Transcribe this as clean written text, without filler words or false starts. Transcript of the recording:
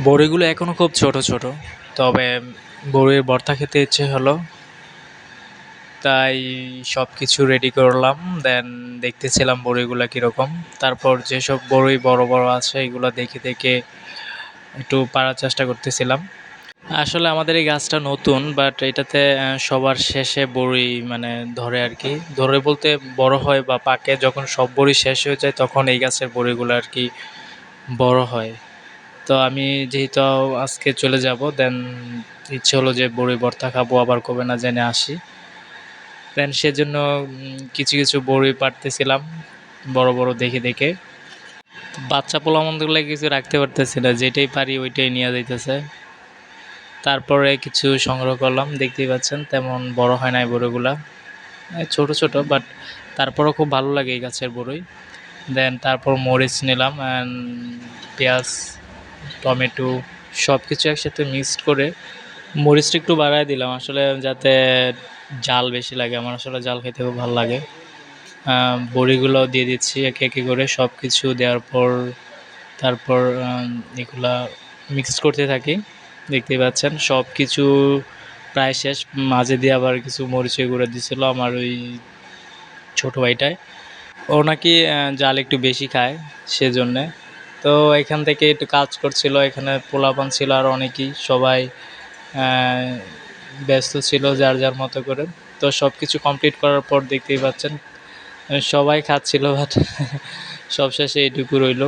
বড়িগুলো এখনও খুব ছোট ছোট, তবে বড়ির ভর্তা খেতে ইচ্ছে হলো, তাই সব কিছু রেডি করলাম। দেন দেখতেছিলাম বড়িগুলো কীরকম। তারপর যেসব বড়ি বড় বড় আছে এগুলো দেখে দেখে একটু পাড়ার চেষ্টা করতেছিলাম। আসলে আমাদের এই গাছটা নতুন, বাট এটাতে সবার শেষে বড়ি মানে ধরে আর কি। ধরে বলতে বড় হয় বা পাকে, যখন সব বড়ি শেষ হয়ে যায় তখন এই গাছের বড়িগুলো আর কি বড় হয়। তো আমি যেহেতু আজকে চলে যাব, দেন ইচ্ছে হলো যে বড়ি ভর্তা খাবো, আবার কবে না জেনে আসি। দেন সেজন্য কিছু কিছু বড়ি পাড়তেছিলাম বড় বড় দেখে দেখে। বাচ্চা পোলাপানগুলো কিছু রাখতে পারতেছি না, যেটাই পারি ওইটাই নিয়ে যাইতেছে। তারপরে কিছু সংগ্রহ করলাম, দেখতেই পাচ্ছেন তেমন বড় হয় নাই বড়িগুলা, ছোট ছোট, বাট তারপরও খুব ভালো লাগে এই গাছের বড়ই। দেন তারপর মরিচ নিলাম অ্যান্ড পেঁয়াজ, টমেটো সব কিছু একসাথে মিক্সড করে মরিচটা একটু বাড়ায় দিলাম আসলে, যাতে ঝাল বেশি লাগে। আমার আসলে ঝাল খেতে খুব ভালো লাগে। বড়িগুলো দিয়ে দিচ্ছি একে একে করে, সব কিছু দেওয়ার পর তারপর এগুলা মিক্স করতে থাকি। দেখতেই পাচ্ছেন সব কিছু প্রায় শেষ। মাঝে দিয়ে আবার কিছু মরিচের গুঁড়ো দিছিল আমার ওই ছোটো ভাইটায়, ও নাকি জাল একটু বেশি খায় সেজন্যে। তো এখান থেকে একটু কাজ করছিল, এখানে পোলাপান ছিল আর অনেকেই, সবাই ব্যস্ত ছিল যার যার মতো করে। তো সব কিছু কমপ্লিট করার পর দেখতেই পাচ্ছেন সবাই খাচ্ছিল, বাট সব শেষে এইটুকু রইল।